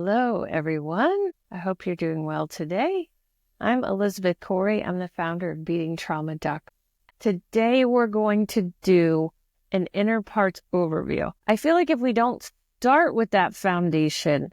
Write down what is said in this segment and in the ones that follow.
Hello, everyone. I hope you're doing well today. I'm Elizabeth Corey. I'm the founder of Beating Trauma Doc. Today, we're going to do an inner parts overview. I feel like if we don't start with that foundation,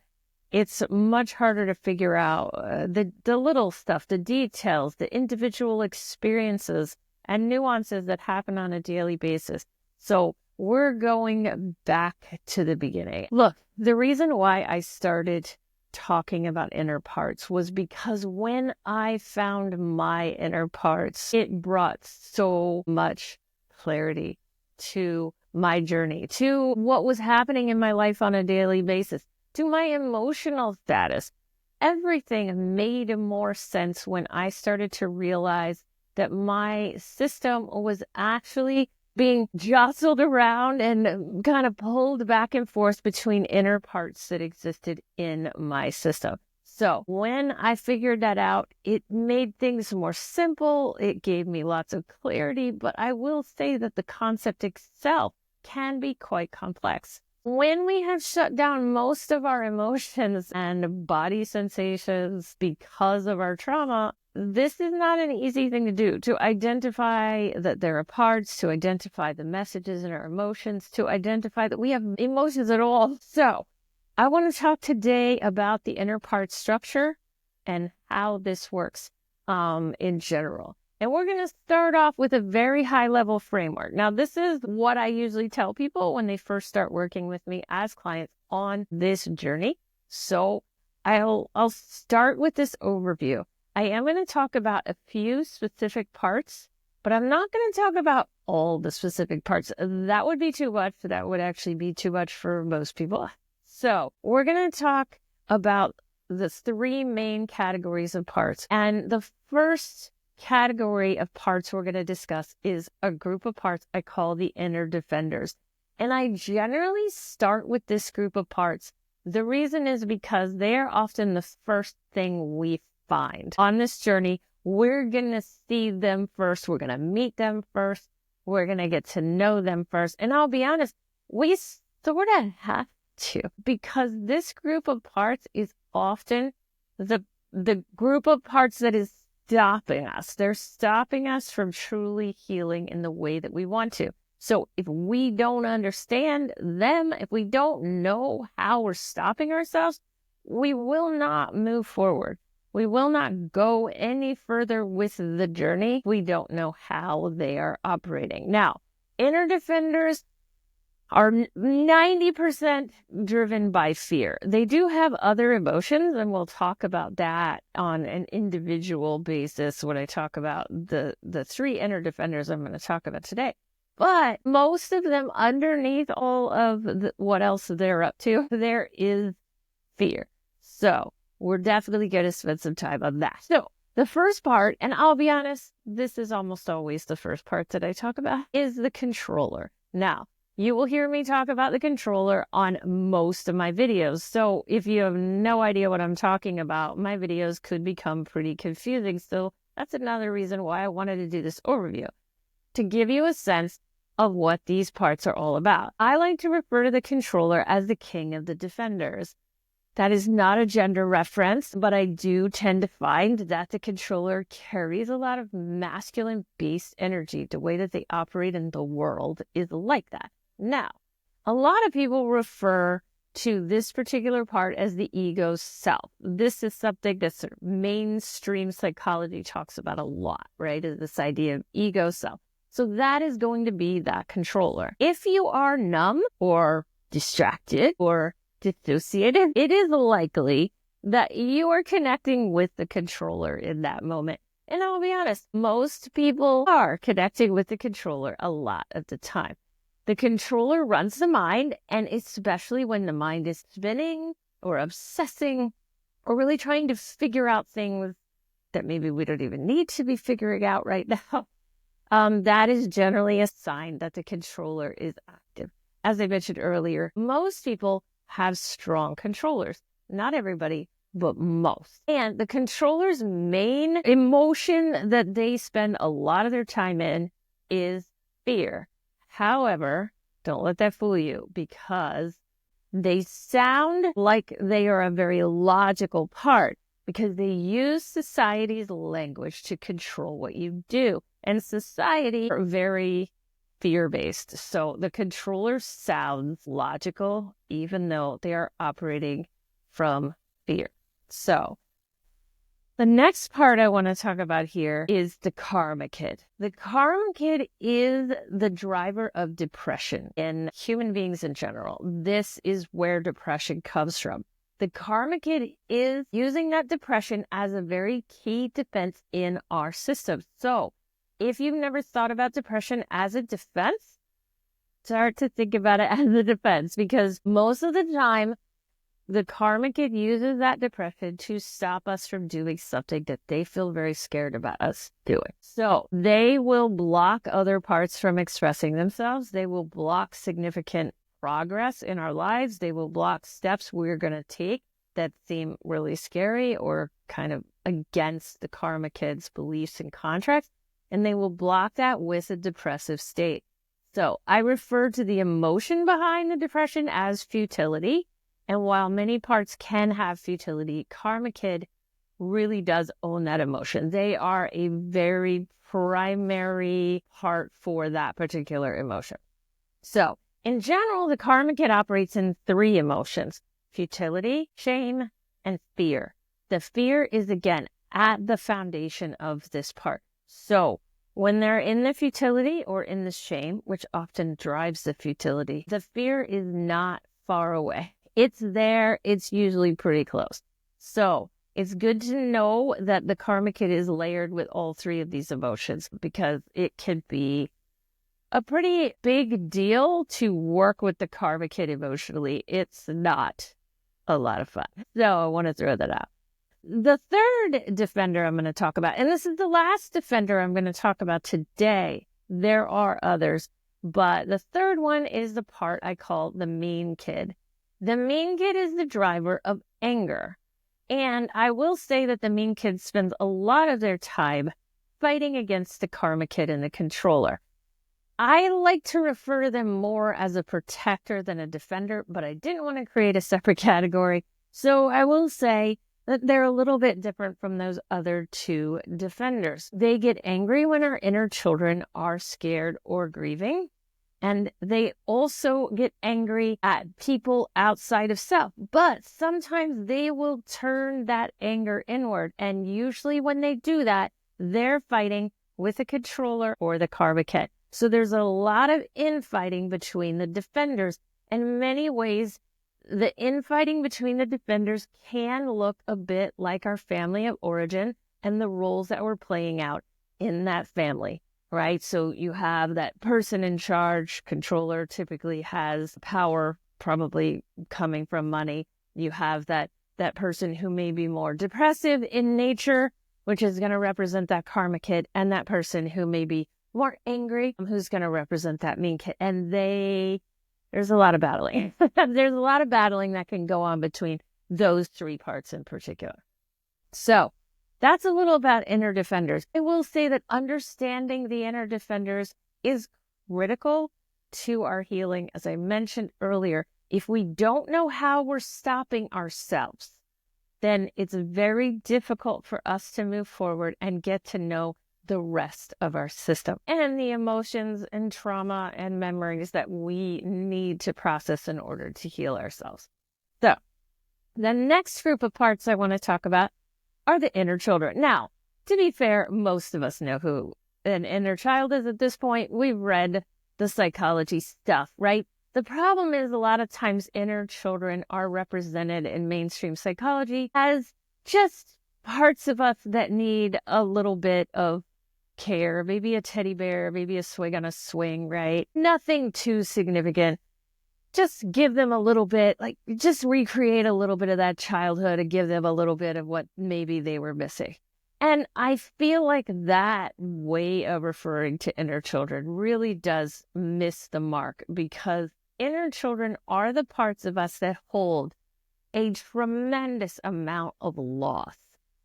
it's much harder to figure out the little stuff, the details, the individual experiences and nuances that happen on a daily basis. So we're going back to the beginning. Look, the reason why I started talking about inner parts was because when I found my inner parts, it brought so much clarity to my journey, to what was happening in my life on a daily basis, to my emotional status. Everything made more sense when I started to realize that my system was actually being jostled around and kind of pulled back and forth between inner parts that existed in my system. So when I figured that out, it made things more simple. It gave me lots of clarity, but I will say that the concept itself can be quite complex. When we have shut down most of our emotions and body sensations because of our trauma, this is not an easy thing to do, to identify that there are parts, to identify the messages in our emotions, to identify that we have emotions at all. So I want to talk today about the inner part structure and how this works in general. And we're going to start off with a very high-level framework. Now, this is what I usually tell people when they first start working with me as clients on this journey. So I'll start with this overview. I am going to talk about a few specific parts, but I'm not going to talk about all the specific parts. That would be too much. That would actually be too much for most people. So we're going to talk about the three main categories of parts. And the first category of parts we're going to discuss is a group of parts I call the inner defenders. And I generally start with this group of parts. The reason is because they are often the first thing we find. On this journey, we're going to see them first. We're going to meet them first. We're going to get to know them first. And I'll be honest, we sort of have to, because this group of parts is often the group of parts that is stopping us. They're stopping us from truly healing in the way that we want to. So if we don't understand them, if we don't know how we're stopping ourselves, we will not move forward. We will not go any further with the journey. We don't know how they are operating. Now, inner defenders are 90% driven by fear. They do have other emotions, and we'll talk about that on an individual basis when I talk about the three inner defenders I'm going to talk about today. But most of them, underneath all of what else they're up to, there is fear. So we're definitely going to spend some time on that. So the first part, and I'll be honest, this is almost always the first part that I talk about, is the controller. Now, you will hear me talk about the controller on most of my videos. So if you have no idea what I'm talking about, my videos could become pretty confusing. So that's another reason why I wanted to do this overview, to give you a sense of what these parts are all about. I like to refer to the controller as the king of the defenders. That is not a gender reference, but I do tend to find that the controller carries a lot of masculine-based energy. The way that they operate in the world is like that. Now, a lot of people refer to this particular part as the ego self. This is something that sort of mainstream psychology talks about a lot, right? Is this idea of ego self. So that is going to be that controller. If you are numb or distracted or dissociated, it is likely that you are connecting with the controller in that moment. And I'll be honest, most people are connecting with the controller a lot of the time. The controller runs the mind, and especially when the mind is spinning or obsessing or really trying to figure out things that maybe we don't even need to be figuring out right now, that is generally a sign that the controller is active. As I mentioned earlier, most people have strong controllers. Not everybody, but most. And the controller's main emotion that they spend a lot of their time in is fear. However, don't let that fool you, because They sound like they are a very logical part because they use society's language to control what you do. And society are very fear-based. So the controller sounds logical, even though they are operating from fear. So the next part I want to talk about here is the karma kid. The karma kid is the driver of depression in human beings in general. This is where depression comes from. The karma kid is using that depression as a very key defense in our system. So if you've never thought about depression as a defense, start to think about it as a defense, because most of the time, the karma kid uses that depression to stop us from doing something that they feel very scared about us doing. So they will block other parts from expressing themselves. They will block significant progress in our lives. They will block steps we're going to take that seem really scary or kind of against the karma kid's beliefs and contracts. And they will block that with a depressive state. So I refer to the emotion behind the depression as futility. And while many parts can have futility, karma kid really does own that emotion. They are a very primary part for that particular emotion. So in general, the karma kid operates in 3 emotions: futility, shame, and fear. The fear is, again, at the foundation of this part. So when they're in the futility or in the shame, which often drives the futility, the fear is not far away. It's there. It's usually pretty close. So it's good to know that the karma kid is layered with all 3 of these emotions, because it can be a pretty big deal to work with the karma kid emotionally. It's not a lot of fun. So I want to throw that out. The third defender I'm going to talk about, and this is the last defender I'm going to talk about today. There are others, but the third one is the part I call the mean kid. The mean kid is the driver of anger. And I will say that the mean kid spends a lot of their time fighting against the karma kid and the controller. I like to refer to them more as a protector than a defender, but I didn't want to create a separate category. So I will say that they're a little bit different from those other 2 defenders. They get angry when our inner children are scared or grieving. And they also get angry at people outside of self. But sometimes they will turn that anger inward. And usually when they do that, they're fighting with a controller or the karma kid. So there's a lot of infighting between the defenders. In many ways, the infighting between the defenders can look a bit like our family of origin and the roles that we're playing out in that family. Right? So you have that person in charge. Controller typically has power, probably coming from money. You have that person who may be more depressive in nature, which is going to represent that karma kid, and that person who may be more angry, who's going to represent that mean kid. And there's a lot of battling. There's a lot of battling that can go on between those 3 parts in particular. So that's a little about inner defenders. I will say that understanding the inner defenders is critical to our healing. As I mentioned earlier, if we don't know how we're stopping ourselves, then it's very difficult for us to move forward and get to know the rest of our system and the emotions and trauma and memories that we need to process in order to heal ourselves. So the next group of parts I want to talk about are the inner children. Now, to be fair, most of us know who an inner child is at this point. We've read the psychology stuff, right? The problem is a lot of times inner children are represented in mainstream psychology as just parts of us that need a little bit of care, maybe a teddy bear, maybe a swing on a swing, right? Nothing too significant. Just give them a little bit, like just recreate a little bit of that childhood and give them a little bit of what maybe they were missing. And I feel like that way of referring to inner children really does miss the mark, because inner children are the parts of us that hold a tremendous amount of loss.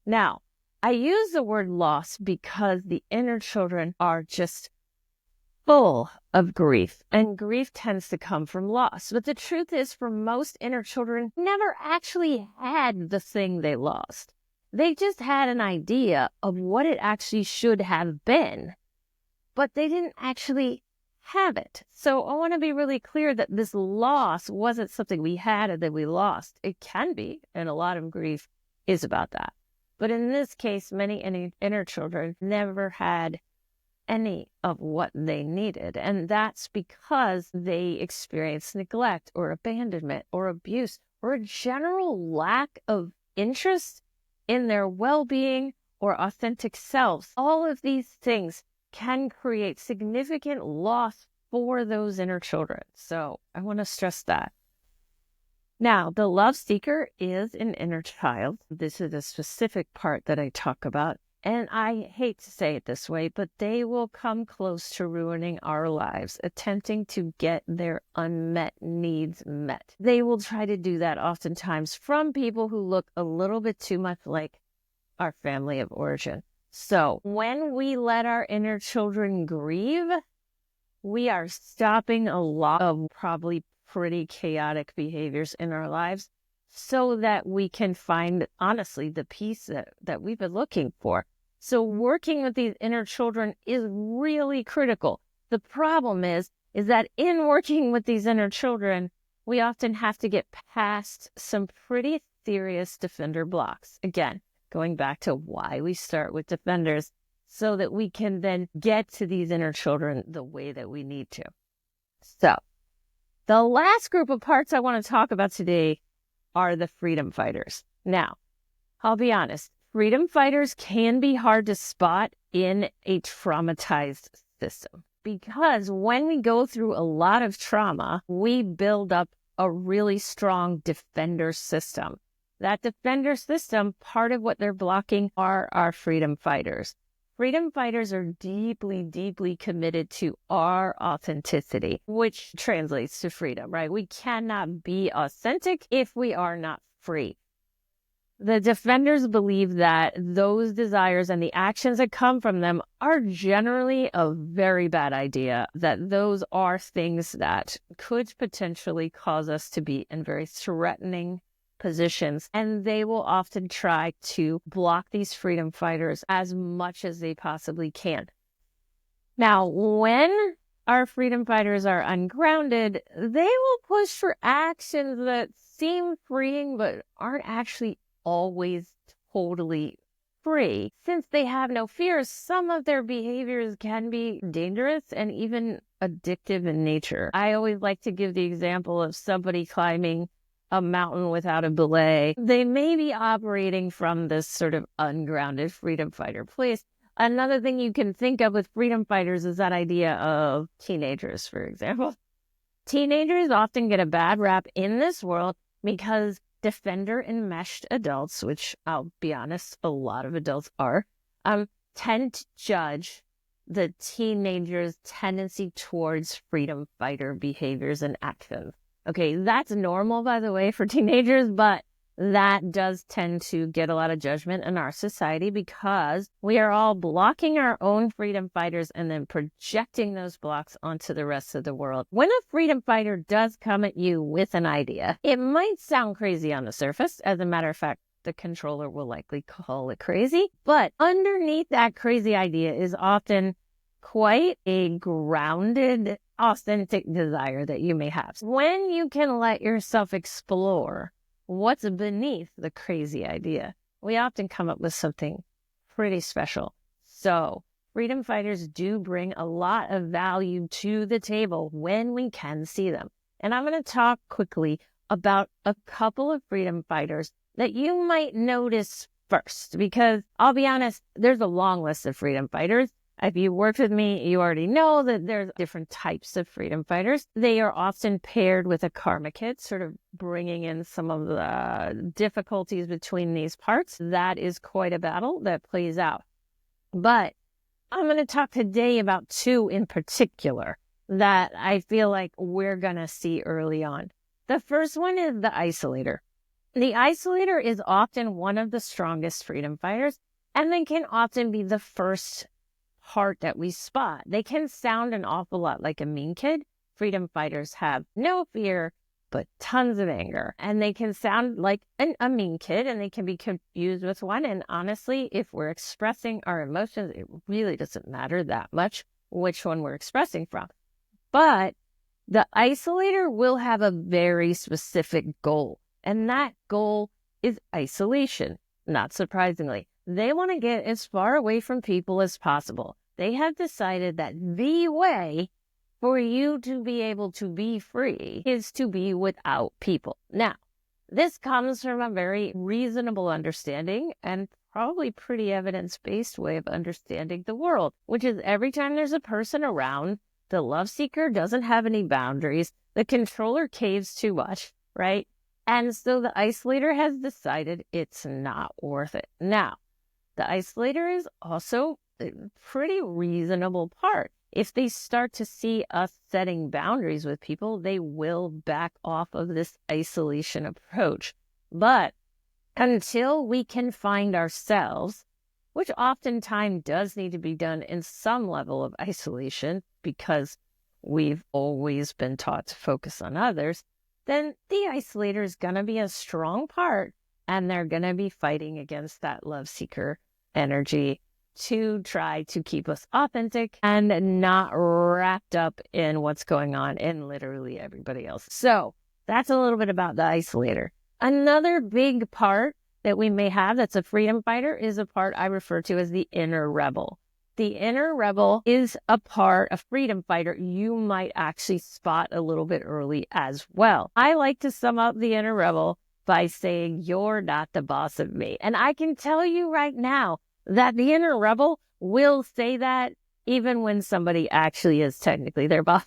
Now, I use the word loss because the inner children are just full of grief, and grief tends to come from loss. But the truth is, for most inner children, never actually had the thing they lost. They just had an idea of what it actually should have been, but they didn't actually have it. So I want to be really clear that this loss wasn't something we had and that we lost. It can be, and a lot of grief is about that. But in this case, many inner children never had any of what they needed. And that's because they experienced neglect or abandonment or abuse or a general lack of interest in their well-being or authentic selves. All of these things can create significant loss for those inner children. So I want to stress that. Now, the love seeker is an inner child. This is a specific part that I talk about. And I hate to say it this way, but they will come close to ruining our lives, attempting to get their unmet needs met. They will try to do that oftentimes from people who look a little bit too much like our family of origin. So when we let our inner children grieve, we are stopping a lot of probably pretty chaotic behaviors in our lives so that we can find, honestly, the peace that we've been looking for. So working with these inner children is really critical. The problem is that in working with these inner children, we often have to get past some pretty serious defender blocks. Again, going back to why we start with defenders, so that we can then get to these inner children the way that we need to. So the last group of parts I want to talk about today are the freedom fighters. Now, I'll be honest, freedom fighters can be hard to spot in a traumatized system because when we go through a lot of trauma, we build up a really strong defender system. That defender system, part of what they're blocking are our freedom fighters. Freedom fighters are deeply, deeply committed to our authenticity, which translates to freedom, right? We cannot be authentic if we are not free. The defenders believe that those desires and the actions that come from them are generally a very bad idea, that those are things that could potentially cause us to be in very threatening positions, and they will often try to block these freedom fighters as much as they possibly can. Now, when our freedom fighters are ungrounded, they will push for actions that seem freeing but aren't actually always totally free. Since they have no fears, some of their behaviors can be dangerous and even addictive in nature. I always like to give the example of somebody climbing a mountain without a belay. They may be operating from this sort of ungrounded freedom fighter place. Another thing you can think of with freedom fighters is that idea of teenagers, for example. Teenagers often get a bad rap in this world because defender enmeshed adults, which I'll be honest, a lot of adults are, tend to judge the teenagers' tendency towards freedom fighter behaviors and actions. Okay, that's normal, by the way, for teenagers, but that does tend to get a lot of judgment in our society because we are all blocking our own freedom fighters and then projecting those blocks onto the rest of the world. When a freedom fighter does come at you with an idea, it might sound crazy on the surface. As a matter of fact, the controller will likely call it crazy, but underneath that crazy idea is often quite a grounded, authentic desire that you may have. When you can let yourself explore what's beneath the crazy idea, we often come up with something pretty special. So freedom fighters do bring a lot of value to the table when we can see them. And I'm going to talk quickly about a couple of freedom fighters that you might notice first, because I'll be honest, there's a long list of freedom fighters. If you worked with me, you already know that there's different types of freedom fighters. They are often paired with a karma kid, sort of bringing in some of the difficulties between these parts. That is quite a battle that plays out. But I'm going to talk today about two in particular that I feel like we're going to see early on. The first one is the isolator. The isolator is often one of the strongest freedom fighters, and they can often be the first part that we spot. They can sound an awful lot like a mean kid. Freedom fighters have no fear, but tons of anger. And they can sound like a mean kid, and they can be confused with one. And honestly, if we're expressing our emotions, it really doesn't matter that much which one we're expressing from. But the isolator will have a very specific goal, and that goal is isolation. Not surprisingly, they want to get as far away from people as possible. They have decided that the way for you to be able to be free is to be without people. Now, this comes from a very reasonable understanding and probably pretty evidence-based way of understanding the world, which is every time there's a person around, the love seeker doesn't have any boundaries, the controller caves too much, right? And so the isolator has decided it's not worth it. Now, the isolator is also a pretty reasonable part. If they start to see us setting boundaries with people, they will back off of this isolation approach. But until we can find ourselves, which oftentimes does need to be done in some level of isolation because we've always been taught to focus on others, then the isolator is going to be a strong part, and they're going to be fighting against that love seeker energy to try to keep us authentic and not wrapped up in what's going on in literally everybody else. So that's a little bit about the isolator. Another big part that we may have that's a freedom fighter is a part I refer to as the inner rebel. The inner rebel is a part, a freedom fighter you might actually spot a little bit early as well. I like to sum up the inner rebel by saying, you're not the boss of me. And I can tell you right now that the inner rebel will say that even when somebody actually is technically their boss.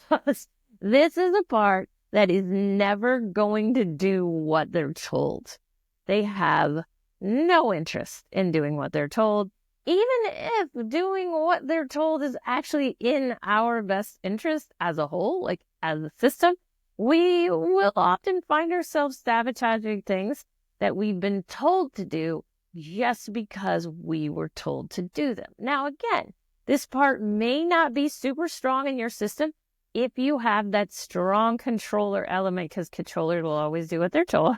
This is a part that is never going to do what they're told. They have no interest in doing what they're told, even if doing what they're told is actually in our best interest as a whole, like as a system. We will often find ourselves sabotaging things that we've been told to do just because we were told to do them. Now, again, this part may not be super strong in your system if you have that strong controller element, because controllers will always do what they're told.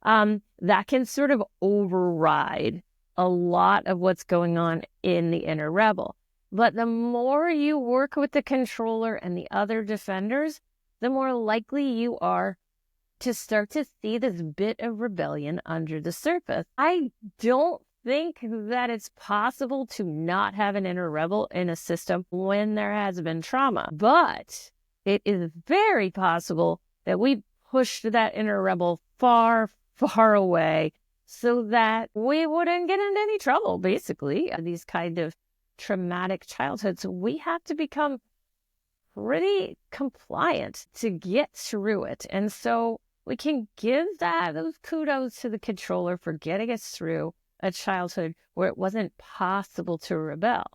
That can sort of override a lot of what's going on in the inner rebel. But the more you work with the controller and the other defenders, the more likely you are to start to see this bit of rebellion under the surface. I don't think that it's possible to not have an inner rebel in a system when there has been trauma, but it is very possible that we pushed that inner rebel far, far away so that we wouldn't get into any trouble, basically. These kind of traumatic childhoods, we have to become pretty compliant to get through it. And so we can give those kudos to the controller for getting us through a childhood where it wasn't possible to rebel.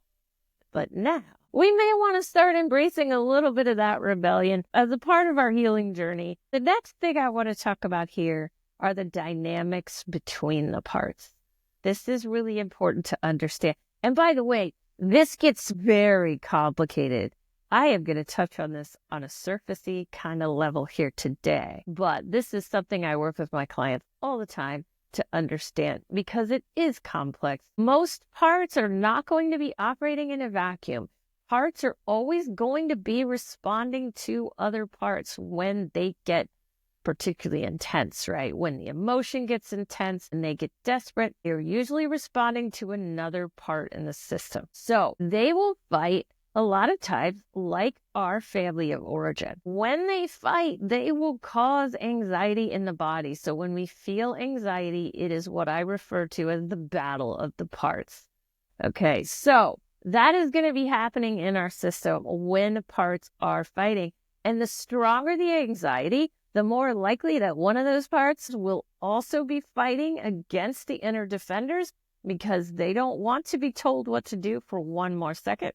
But now we may want to start embracing a little bit of that rebellion as a part of our healing journey. The next thing I want to talk about here are the dynamics between the parts. This is really important to understand. And by the way, this gets very complicated. I am going to touch on this on a surfacey kind of level here today, but this is something I work with my clients all the time to understand because it is complex. Most parts are not going to be operating in a vacuum. Parts are always going to be responding to other parts when they get particularly intense, right? When the emotion gets intense and they get desperate, they're usually responding to another part in the system. So they will fight a lot of times like our family of origin. When they fight, they will cause anxiety in the body. So when we feel anxiety, it is what I refer to as the battle of the parts. Okay, so that is going to be happening in our system when parts are fighting. And the stronger the anxiety, the more likely that one of those parts will also be fighting against the inner defenders because they don't want to be told what to do for one more second.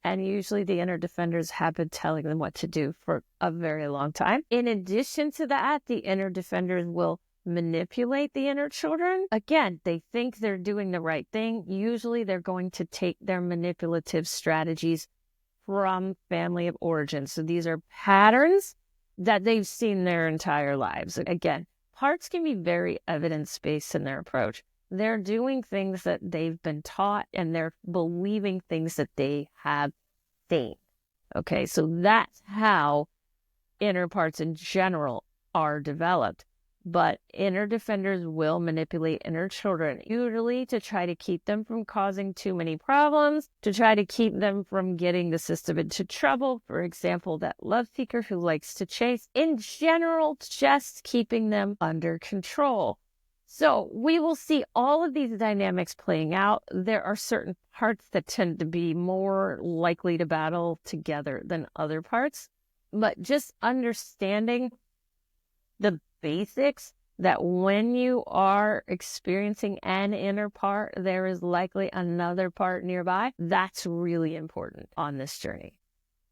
And usually the inner defenders have been telling them what to do for a very long time. In addition to that, the inner defenders will manipulate the inner children, again, they think they're doing the right thing. Usually they're going to take their manipulative strategies from family of origin. So these are patterns that they've seen their entire lives. Again, parts can be very evidence-based in their approach. They're doing things that they've been taught, and they're believing things that they have seen. Okay, so that's how inner parts in general are developed. But inner defenders will manipulate inner children, usually to try to keep them from causing too many problems, to try to keep them from getting the system into trouble. For example, that love seeker who likes to chase. In general, just keeping them under control. So we will see all of these dynamics playing out. There are certain parts that tend to be more likely to battle together than other parts. But just understanding the basics that when you are experiencing an inner part, there is likely another part nearby. That's really important on this journey.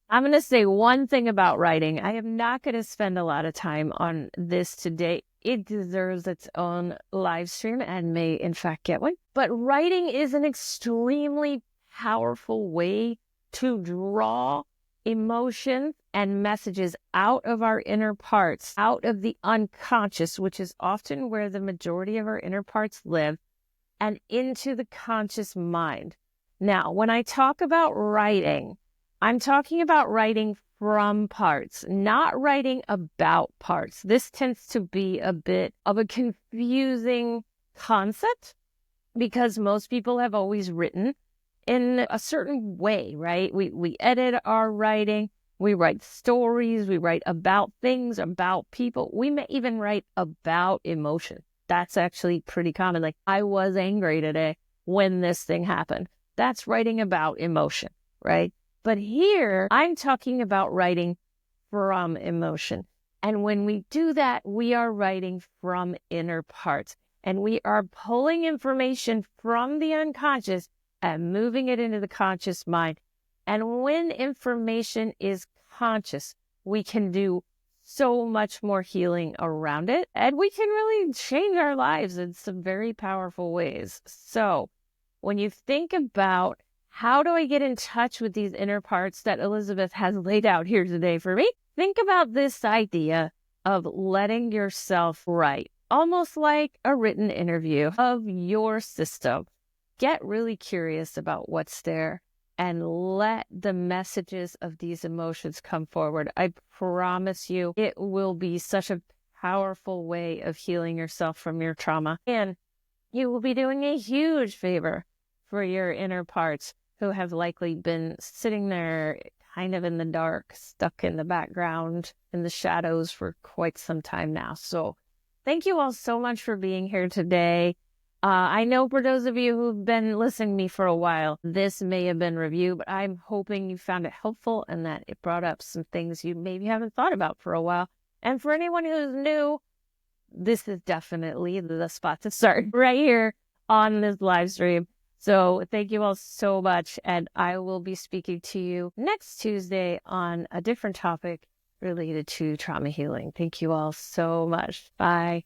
I'm going to say one thing about writing. I am not going to spend a lot of time on this today. It deserves its own live stream and may in fact get one. But writing is an extremely powerful way to draw emotions and messages out of our inner parts, out of the unconscious, which is often where the majority of our inner parts live, and into the conscious mind. Now, when I talk about writing, I'm talking about writing from parts, not writing about parts. This tends to be a bit of a confusing concept because most people have always written in a certain way, right? We edit our writing, we write stories, we write about things, about people. We may even write about emotion. That's actually pretty common. Like, I was angry today when this thing happened. That's writing about emotion, right? But here, I'm talking about writing from emotion. And when we do that, we are writing from inner parts. And we are pulling information from the unconscious and moving it into the conscious mind. And when information is conscious, we can do so much more healing around it. And we can really change our lives in some very powerful ways. So when you think about how do I get in touch with these inner parts that Elizabeth has laid out here today for me, think about this idea of letting yourself write, almost like a written interview of your system. Get really curious about what's there and let the messages of these emotions come forward. I promise you, it will be such a powerful way of healing yourself from your trauma. And you will be doing a huge favor for your inner parts who have likely been sitting there kind of in the dark, stuck in the background, in the shadows for quite some time now. So thank you all so much for being here today. I know for those of you who've been listening to me for a while, this may have been review, but I'm hoping you found it helpful and that it brought up some things you maybe haven't thought about for a while. And for anyone who's new, this is definitely the spot to start right here on this live stream. So thank you all so much. And I will be speaking to you next Tuesday on a different topic related to trauma healing. Thank you all so much. Bye.